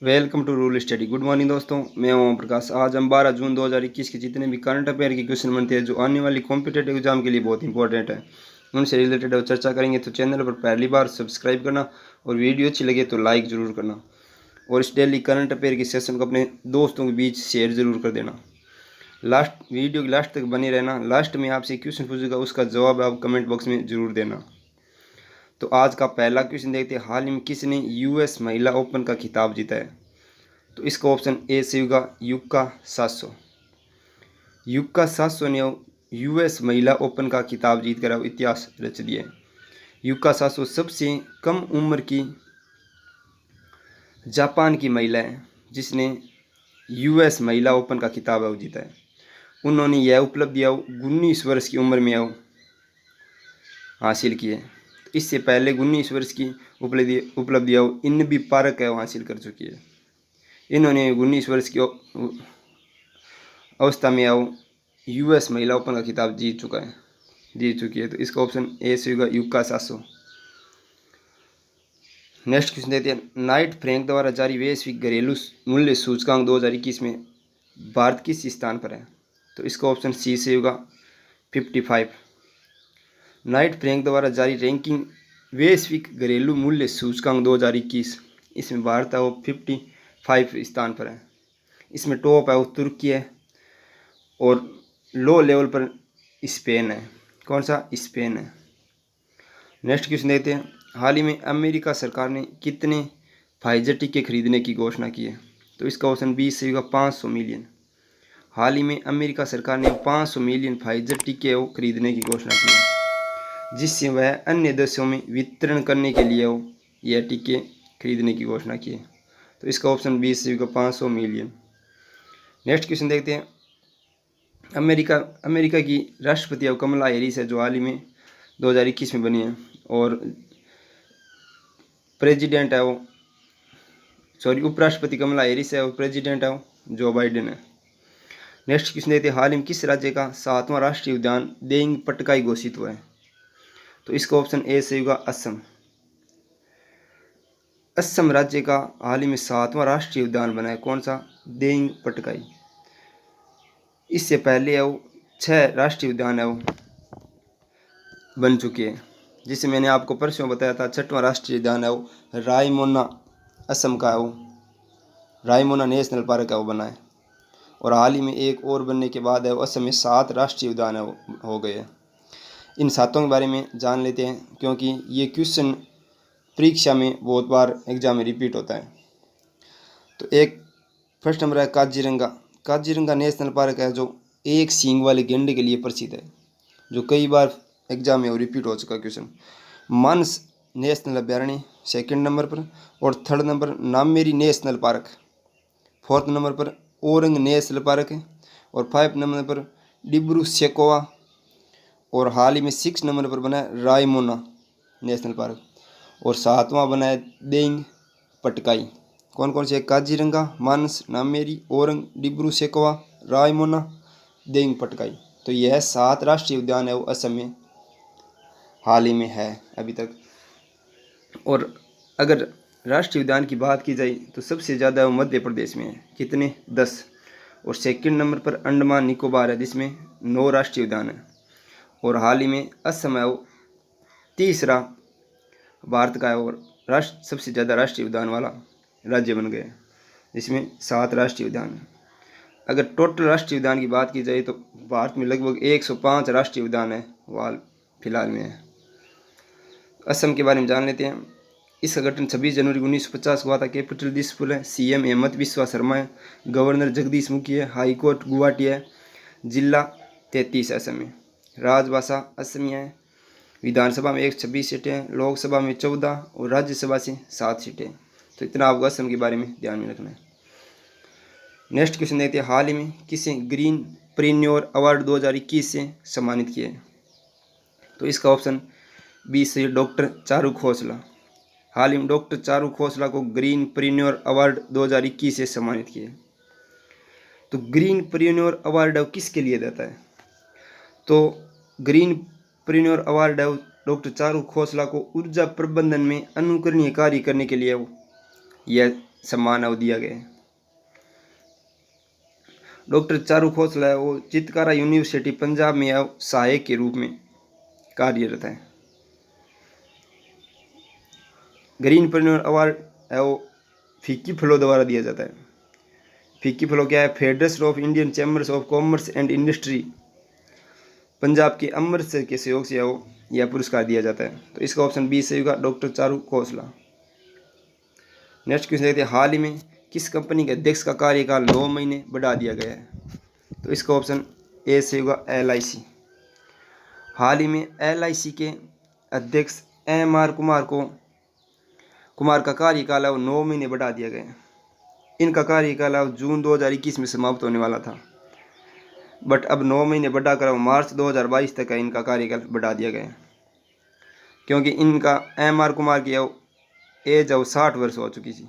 Welcome to rule study. Good morning दोस्तों, मैं ओम प्रकाश। आज हम 12 जून 2021 के जितने भी करंट अफेयर के क्वेश्चन बनते हैं जो आने वाली कॉम्पिटेटिव एग्जाम के लिए बहुत इंपॉर्टेंट है उनसे रिलेटेड चर्चा करेंगे। तो चैनल पर पहली बार सब्सक्राइब करना और वीडियो अच्छी लगे तो लाइक ज़रूर करना और इस डेली करंट अफेयर के सेशन को अपने दोस्तों के बीच शेयर ज़रूर कर देना। लास्ट वीडियो की लास्ट तक बने रहना। लास्ट में आपसे क्वेश्चन पूछेगा, उसका जवाब आप कमेंट बॉक्स में ज़रूर देना। तो आज का पहला क्वेश्चन देखते हैं, हाल ही में किसने यूएस महिला ओपन का खिताब जीता है? तो इसका ऑप्शन ए से होगा युक्का सासो। युक्का सासो ने यूएस महिला ओपन का खिताब जीत कर इतिहास रच दिया है। युक्का सासो सबसे कम उम्र की जापान की महिला है जिसने यूएस महिला ओपन का खिताब जीता है। उन्होंने यह उपलब्धि 19 वर्ष की उम्र में हासिल की है। इससे पहले 19 वर्ष की उपलब्धि इनबी पारक हासिल कर चुकी है। इन्होंने 19 वर्ष की अवस्था में यूएस महिला ओपन का खिताब जीत चुकी है। तो इसका ऑप्शन ए से होगा युक्का सासो। नेक्स्ट क्वेश्चन देते हैं, नाइट फ्रैंक द्वारा जारी वैश्विक घरेलू मूल्य सूचकांक 2021 में भारत किस स्थान पर है? तो इसका ऑप्शन सी से होगा 55। नाइट फ्रैंक द्वारा जारी रैंकिंग वैश्विक घरेलू मूल्य सूचकांक 2021, इसमें भारत है वो 55 स्थान पर है। इसमें टॉप है वो तुर्की है और लो लेवल पर स्पेन है। कौन सा? स्पेन है। नेक्स्ट क्वेश्चन देखते हैं, हाल ही में अमेरिका सरकार ने कितने फाइजर टीके खरीदने की घोषणा की है? तो इसका ऑप्शन बी से होगा 500 मिलियन। हाल ही में अमेरिका सरकार ने 500 मिलियन फाइजर टीके खरीदने की घोषणा की है, जिससे वह अन्य देशों में वितरण करने के लिए यह टीके खरीदने की घोषणा की है। तो इसका ऑप्शन बी से होगा 500 मिलियन। नेक्स्ट क्वेश्चन देखते हैं, अमेरिका की राष्ट्रपति कमला हैरिस है जो हाल ही में 2021 में बनी है और प्रेसिडेंट है उपराष्ट्रपति कमला हैरिस है और प्रेसिडेंट है जो बाइडेन है। नेक्स्ट क्वेश्चन देखते हैं, हाल ही में किस राज्य का 7वां राष्ट्रीय उद्यान देंग पटकाई घोषित हुआ है? तो इसका ऑप्शन ए से होगा असम। असम राज्य का हाल ही में 7वां राष्ट्रीय उद्यान बना है। कौन सा? देंग पटकाई। इससे पहले 6 राष्ट्रीय उद्यान बन चुके हैं, जिसे मैंने आपको परसों बताया था। 6वां राष्ट्रीय उद्यान है रायमोना, असम का रायमोना नेशनल पार्क है बना है और हाल ही में एक और बनने के बाद असम में 7 राष्ट्रीय उद्यान हो गए हैं। इन 7 के बारे में जान लेते हैं क्योंकि ये क्वेश्चन परीक्षा में बहुत बार एग्जाम में रिपीट होता है। तो एक फर्स्ट नंबर है काजीरंगा। काजीरंगा नेशनल पार्क है जो एक सींग वाले गेंडे के लिए प्रसिद्ध है, जो कई बार एग्जाम में रिपीट हो चुका क्वेश्चन। मानस नेशनल अभ्यारण्य सेकंड नंबर पर और third number Nameri national park, fourth number पर ओरंग नेशनल पार्क है और 5 नंबर पर डिब्रू सेकोवा और हाल ही में 6 नंबर पर बना है रायमोना नेशनल पार्क और 7वां बना है देंग पटकाई। कौन कौन से? काजीरंगा, मानस, नामेरी, ओरंग, डिब्रू सेकोवा, रायमोना, देंग पटकाई। तो यह 7 राष्ट्रीय उद्यान है वो असम में हाल ही में है अभी तक। और अगर राष्ट्रीय उद्यान की बात की जाए तो सबसे ज़्यादा वो मध्य प्रदेश में है। कितने? 10। और सेकंड नंबर पर अंडमान निकोबार है जिसमें 9 राष्ट्रीय उद्यान है और हाल ही में असम है वो तीसरा भारत का है और सबसे ज़्यादा राष्ट्रीय उद्यान वाला राज्य बन गया जिसमें 7 राष्ट्रीय उद्यान है। अगर टोटल राष्ट्रीय उद्यान की बात की जाए तो भारत में लगभग 105 राष्ट्रीय उद्यान है वाल फिलहाल में है। असम के बारे में जान लेते हैं। इसका गठन 26 जनवरी 1950 को हुआ था। कैपिटल दिसपुर है। सीएम हेमंत बिस्वा शर्मा है। गवर्नर जगदीश मुखी है। हाई कोर्ट गुवाहाटी है। जिला 33 असम में। राजभाषा असमिया है। विधानसभा में 126 सीटें हैं, लोकसभा में 14 और राज्यसभा से 7 सीटें। तो इतना आपको असम के बारे में ध्यान में रखना है। नेक्स्ट क्वेश्चन देखते हैं, हाल ही में किसे ग्रीन प्रीन्योर अवार्ड 2021 से सम्मानित किया है? तो इसका ऑप्शन बी से डॉक्टर चारू खोसला। हाल ही में डॉक्टर चारू खोसला को ग्रीन प्रीन्योर अवार्ड 2021 से सम्मानित किया। तो ग्रीन प्रीन्योर अवार्ड किसके लिए देता है? तो greenpreneur award doctor Charu Khosla को ऊर्जा प्रबंधन में अनुकरणीय कार्य करने के लिए यह सम्मान है वो दिया गया है। डॉक्टर चारू खोसला है वो चितकारा यूनिवर्सिटी पंजाब में है सहायक के रूप में कार्यरत है। ग्रीन पर्न्योर अवार्ड है वो फिक्की फलो द्वारा दिया जाता है। फिक्की फलो क्या है? Federation of Indian chambers of commerce and industry Punjab के अमृतसर के सहयोग से वो यह पुरस्कार दिया जाता है। तो इसका ऑप्शन बी सही होगा, doctor Charu Khosla. Next question देखते हैं, हाल ही में किस कंपनी के अध्यक्ष का कार्यकाल 9 महीने बढ़ा दिया गया है? तो इसका ऑप्शन ए सही होगा, LIC। हाल ही में LIC के अध्यक्ष MR कुमार का कार्यकाल है वो 9 महीने बढ़ा दिया गया है। इनका कार्यकाल अब जून 2021 में समाप्त होने वाला था, बट अब 9 महीने बढ़ाकर मार्च 2022 तक का इनका कार्यकाल बढ़ा दिया गया है, क्योंकि इनका MR कुमार की एज अब 60 वर्ष हो चुकी थी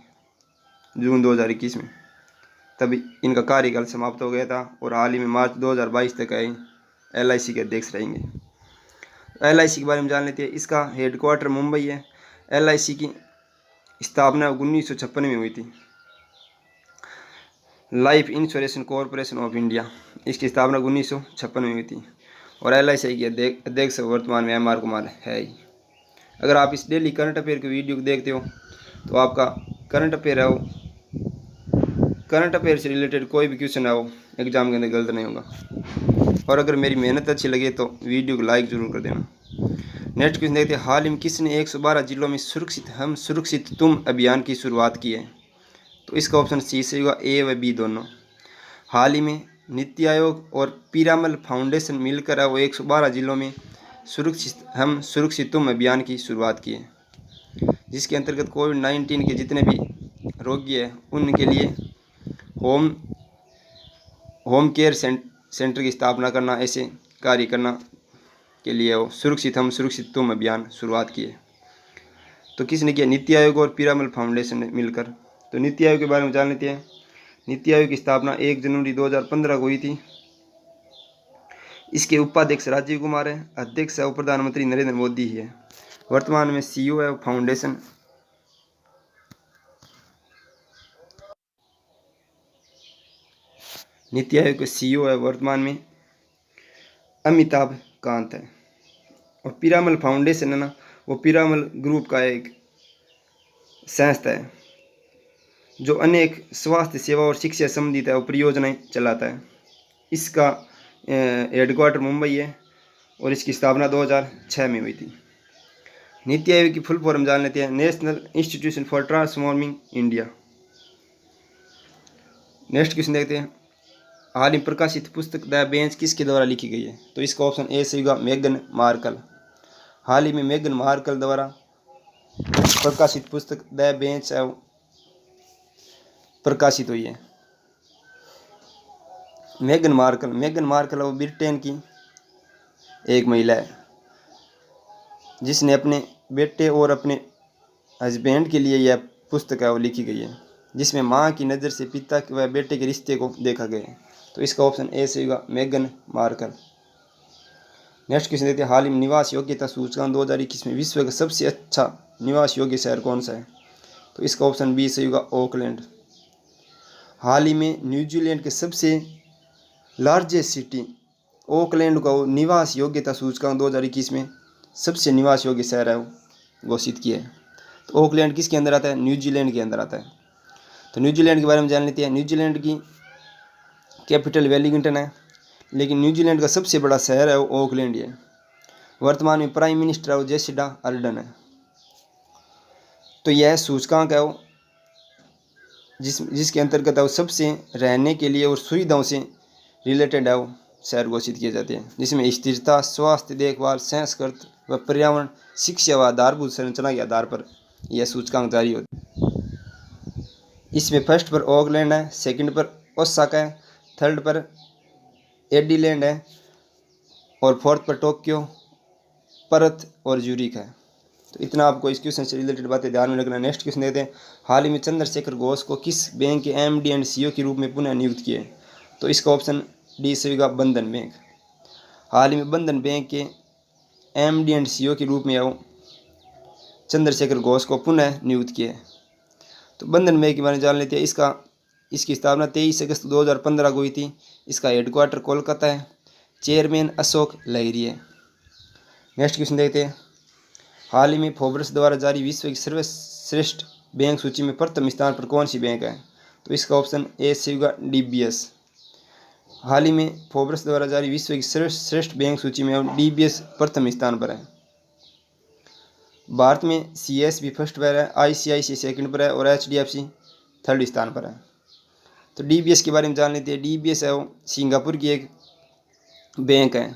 जून 2021 में, तभी इनका कार्यकाल समाप्त हो गया था और हाल ही में मार्च 2022 तक LIC के अध्यक्ष रहेंगे। LIC के बारे में जान लेते हैं। इसका हेडक्वार्टर मुंबई है। LIC की स्थापना 1956 में हुई थी। Life insurance corporation of India, इसकी स्थापना 1956 में हुई थी और LIC की अध्यक्ष वर्तमान में MR कुमार है ही। अगर आप इस डेली करंट अफेयर की वीडियो को देखते हो तो आपका करंट अफेयर है वो करंट अफेयर से रिलेटेड कोई भी क्वेश्चन है वो एग्जाम के अंदर गलत नहीं होगा। और अगर मेरी मेहनत अच्छी लगे तो वीडियो को लाइक ज़रूर कर देना। नेक्स्ट क्वेश्चन देखते हैं, हाल ही में किसने 112 जिलों में सुरक्षित हम सुरक्षित तुम अभियान की शुरुआत की है? तो इसका ऑप्शन सी से होगा, A व B दोनों। हाल ही में नीति आयोग और पीरामल फाउंडेशन मिलकर वो 112 जिलों में सुरक्षित तुम अभियान की शुरुआत की है, जिसके अंतर्गत कोविड-19 के जितने भी रोगी हैं उनके लिए होम केयर सेंटर की स्थापना करना, ऐसे कार्य करना के लिए वो सुरक्षित तुम अभियान शुरुआत की है। तो किसने किया? नीति आयोग और पीरामल फाउंडेशन ने मिलकर। तो नीति आयोग के बारे में जान लेते हैं। नीति आयोग की स्थापना 1 जनवरी 2015 को हुई थी। इसके उपाध्यक्ष राजीव कुमार है, अध्यक्ष है प्रधानमंत्री नरेंद्र मोदी ही है। वर्तमान में CEO है फाउंडेशन। नीति आयोग के CEO है वर्तमान में अमिताभ कांत है। और पीरामल फाउंडेशन है ना, वो पीरामल ग्रुप का एक संस्था है जो अनेक स्वास्थ्य सेवा और शिक्षा संबंधित है वो परियोजनाएं चलाता है। इसका हेडक्वार्टर मुंबई है और इसकी स्थापना 2006 में हुई थी। नीति आयोग की फुल फॉर्म जान लेते हैं, national institution for transforming India. Next question देखते हैं, हाल ही प्रकाशित पुस्तक द बेंच किसके द्वारा लिखी गई है? तो इसका ऑप्शन ए सही होगा, मेगन मार्कल। हाल ही में मेगन मार्कल द्वारा प्रकाशित पुस्तक द बेंच प्रकाशित हुई है। मेगन मार्कल वो ब्रिटेन की एक महिला है जिसने अपने बेटे और अपने हस्बैंड के लिए यह पुस्तक है वो लिखी गई है, जिसमें माँ की नज़र से पिता व बेटे के रिश्ते को देखा गया है। तो इसका ऑप्शन ए से होगा, मेगन मार्कल। नेक्स्ट क्वेश्चन देखते हैं, हाल ही में निवास योग्यता सूचकांक 2021 में विश्व का सबसे अच्छा निवास योग्य शहर कौन सा है? तो इसका ऑप्शन बी से होगा, ऑकलैंड। हाल ही में न्यूजीलैंड के सबसे लार्जेस्ट सिटी ऑकलैंड का निवास योग्यता सूचकांक 2021 में सबसे निवास योग्य शहर है वो घोषित किया है। तो ऑकलैंड किसके अंदर आता है? न्यूजीलैंड के अंदर आता है। तो न्यूजीलैंड के बारे में जान लेते हैं। न्यूजीलैंड की कैपिटल वेलिंगटन है, लेकिन न्यूजीलैंड का सबसे बड़ा शहर है वो ऑकलैंड है। वर्तमान में प्राइम मिनिस्टर है वो जेसिंडा अर्डन है। तो यह सूचकांक है वो जिसके अंतर्गत है वो सबसे रहने के लिए और सुविधाओं से रिलेटेड है वो शहर घोषित किए जाते हैं, जिसमें स्थिरता, स्वास्थ्य देखभाल, संस्कृत व पर्यावरण, शिक्षा व आधारभूत संरचना के आधार पर यह सूचकांक जारी होता है। इसमें फर्स्ट पर ऑकलैंड है, सेकंड पर ओसाका है, थर्ड पर एडिलेड है और फोर्थ पर टोक्यो, पर्थ और ज्यूरिख है। तो इतना आपको इस क्वेश्चन से रिलेटेड बातें ध्यान में रखना। नेक्स्ट क्वेश्चन देते हैं, हाल ही में चंद्रशेखर घोष को किस बैंक के MD एंड CEO के रूप में पुनः नियुक्त किए? तो इसका ऑप्शन डी से होगा, बंधन बैंक। हाल ही में बंधन बैंक के MD एंड CEO के रूप में चंद्रशेखर घोष को पुनः नियुक्त किए। तो बंधन बैंक के बारे में जान लेते हैं। इसकी स्थापना 23 अगस्त 2015 को हुई थी। इसका हेडक्वार्टर कोलकाता है। चेयरमैन अशोक लहिरी है। नेक्स्ट क्वेश्चन देखते हैं। हाल ही में फोर्ब्स द्वारा जारी विश्व की सर्वश्रेष्ठ बैंक सूची में प्रथम स्थान पर कौन सी बैंक है? तो इसका ऑप्शन ए होगा DBS। हाल ही में फोर्ब्स द्वारा जारी विश्व की सर्वश्रेष्ठ बैंक सूची में DBS प्रथम स्थान पर है। भारत में CSB फर्स्ट पर है, ICICI सेकंड पर है और HDFC थर्ड स्थान पर है। तो DBS के बारे में जान लेते हैं। DBS है वो सिंगापुर की एक बैंक है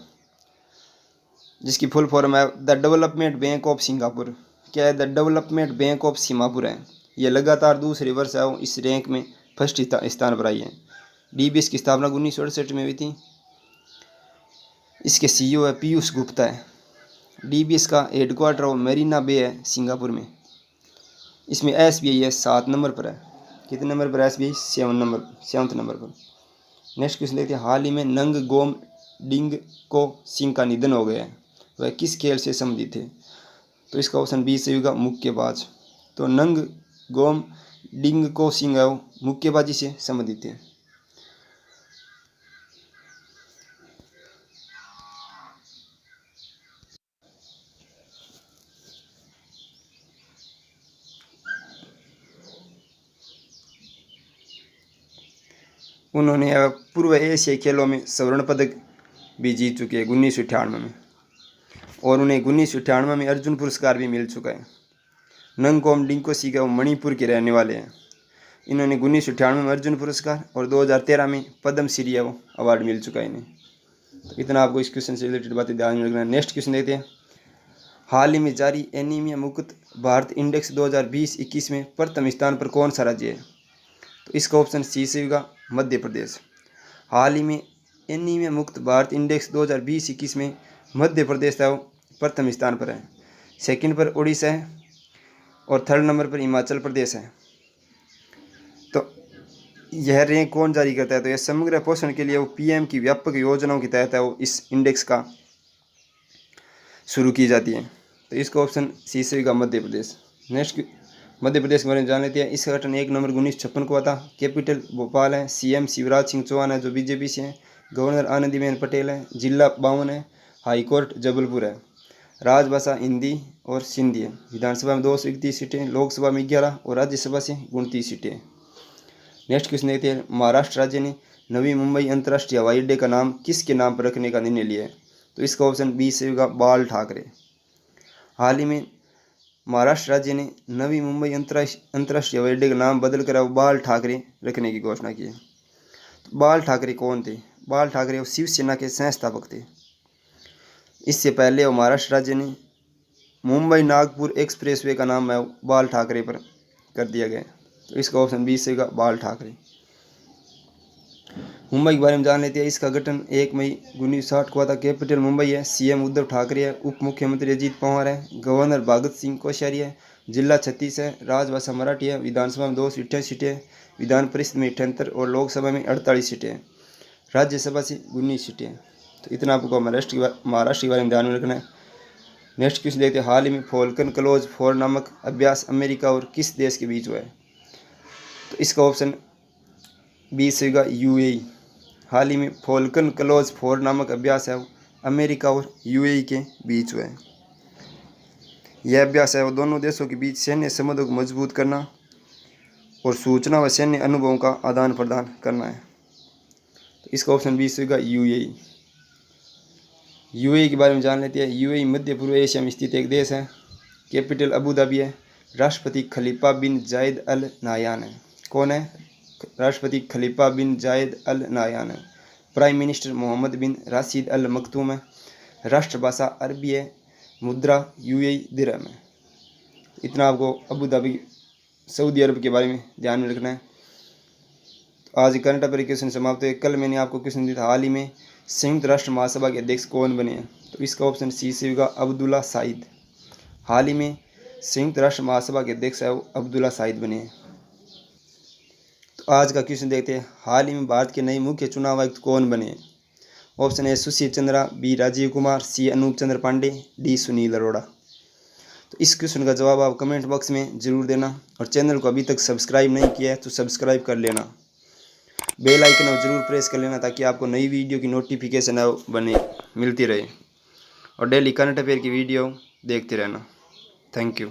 जिसकी फुल फॉर्म है the development bank of Singapore. क्या है? The development bank of Singapore है। ये लगातार दूसरे वर्ष है वो इस रैंक में फर्स्ट स्थान पर आई है। DBS की स्थापना 1968 में हुई थी। इसके CEO है पीयूष गुप्ता है। DBS का हेडक्वार्टर और मरीना बे है सिंगापुर में। इसमें SBI है 7 नंबर पर है। कितने नंबर पर? SBI 7 नंबर पर। नेक्स्ट क्वेश्चन देखते हैं। हाल ही में नंग गोम डिंग को सिंह का निधन हो गया है। वह किस खेल से संबंधित थे? तो इसका ऑप्शन बी से होगा मुक्केबाज। तो नंग गोम डिंग को सिंह है वो मुक्केबाजी से संबंधित थे। उन्होंने पूर्व एशियाई खेलों में स्वर्ण पदक भी जीत चुके हैं 1998 में, और उन्हें 1998 में अर्जुन पुरस्कार भी मिल चुका है। नंगकोम डिंको सिंह वो मणिपुर के रहने वाले हैं। इन्होंने 1998 में अर्जुन पुरस्कार और 2013 में पद्म श्री वो अवार्ड मिल चुका है इन्हें। तो इतना आपको इस क्वेश्चन से रिलेटेड बातें ध्यान में रखना है। नेक्स्ट क्वेश्चन देखते हैं। हाल ही में जारी एनीमिया मुक्त भारत इंडेक्स 2020-21 में प्रथम स्थान पर कौन सा राज्य है? तो इसका ऑप्शन सी से होगा मध्य प्रदेश। हाल ही में एनीमिया मुक्त भारत इंडेक्स 2020-21 में मध्य प्रदेश था वो प्रथम स्थान पर है। सेकंड पर उड़ीसा है और थर्ड नंबर पर हिमाचल प्रदेश है। तो यह रैंक कौन जारी करता है? तो यह समग्र पोषण के लिए वो PM की व्यापक योजनाओं के तहत है वो इस इंडेक्स का शुरू की जाती है। तो इसका ऑप्शन सी से होगा मध्य प्रदेश। नेक्स्ट मध्य प्रदेश के बारे में जान लेते हैं। इसका गठन 1 नवंबर 1956 को हुआ था। कैपिटल भोपाल है। CM शिवराज सिंह चौहान है जो BJP से हैं। गवर्नर आनंदीबेन पटेल है। जिला 52 है। हाई कोर्ट जबलपुर है। राजभाषा हिंदी और सिंधी है। विधानसभा में 231 सीटें, लोकसभा में 11 और राज्यसभा से 29 सीटें। नेक्स्ट क्वेश्चन देखते हैं। महाराष्ट्र राज्य ने नवी मुंबई अंतर्राष्ट्रीय हवाई अड्डे का नाम किसके नाम पर रखने का निर्णय लिया है? तो इसका ऑप्शन बी से होगा बाल ठाकरे। हाल ही में महाराष्ट्र राज्य ने नवी मुंबई अंतर्राष्ट्रीय हवाई अड्डे का नाम बदल कर बाल ठाकरे रखने की घोषणा की है। तो बाल ठाकरे कौन थे? बाल ठाकरे वो शिवसेना के संस्थापक थे। इससे पहले वो महाराष्ट्र राज्य ने मुंबई नागपुर एक्सप्रेसवे का नाम है बाल ठाकरे पर कर दिया गया। तो इसका ऑप्शन बी से होगा बाल ठाकरे। मुंबई के बारे में जान लेते हैं। इसका गठन 1 मई 1960 को हुआ था। कैपिटल मुंबई है। CM उद्धव ठाकरे है। उप मुख्यमंत्री अजीत पवार है। गवर्नर भगत सिंह कोश्यारी है। जिला 36 है। राजभाषा मराठी है। विधानसभा में 228 सीटें हैं। विधान परिषद में 78 और लोकसभा में 48 सीटें हैं। राज्यसभा से 19 सीटें हैं। तो इतना आपको महाराष्ट्र के बारे में ध्यान में रखना है। नेक्स्ट क्वेश्चन देखते हैं। हाल ही में फॉल्कन क्लोज 4 नामक अभ्यास अमेरिका और किस देश के बीच हुआ है? तो इसका ऑप्शन बी से होगा UAE। हाल ही में फॉल्कन क्लोज 4 नामक अभ्यास है वो अमेरिका और UAE के बीच हुआ है। यह अभ्यास है वो दोनों देशों के बीच सैन्य संबंधों को मजबूत करना और सूचना व सैन्य अनुभवों का आदान प्रदान करना है। तो इसका ऑप्शन बी से होगा UAE। UAE के बारे में जान लेते हैं। UAE मध्य पूर्व एशिया में स्थित एक देश है। कैपिटल अबू धाबी है। राष्ट्रपति खलीफा बिन जायद अल नाहयान है। कौन है? राष्ट्रपति खलीफा बिन जायद अल नाहयान है। प्राइम मिनिस्टर मोहम्मद बिन राशिद अल मखतूम है। राष्ट्रभाषा अरबी है। मुद्रा UAE दिरहम है। इतना आपको अबू धाबी सऊदी अरब के बारे में ध्यान में रखना है। तो आज करंट अफेयर क्वेश्चन समाप्त हुए। कल मैंने आपको क्वेश्चन दिया था हाल ही में संयुक्त राष्ट्र महासभा के अध्यक्ष कौन बने हैं? तो इसका ऑप्शन सी से होगा अब्दुल्ला शाहिद। हाल ही में संयुक्त राष्ट्र महासभा के अध्यक्ष है वो अब्दुल्ला शाहिद बने हैं। तो आज का क्वेश्चन देखते हैं। हाल ही में भारत के नए मुख्य चुनाव आयुक्त कौन बने हैं? Option A Sushil Chandra, B Rajiv Kumar, C Anup Chandra Pandey, D Sunil Arora. तो इस क्वेश्चन का जवाब आप कमेंट बॉक्स में ज़रूर देना। और चैनल को अभी तक सब्सक्राइब नहीं किया है तो सब्सक्राइब कर लेना, बेल आइकन ज़रूर प्रेस कर लेना ताकि आपको नई वीडियो की नोटिफिकेशन बने मिलती रहे। और डेली करंट अफेयर की वीडियो देखते रहना। Thank you.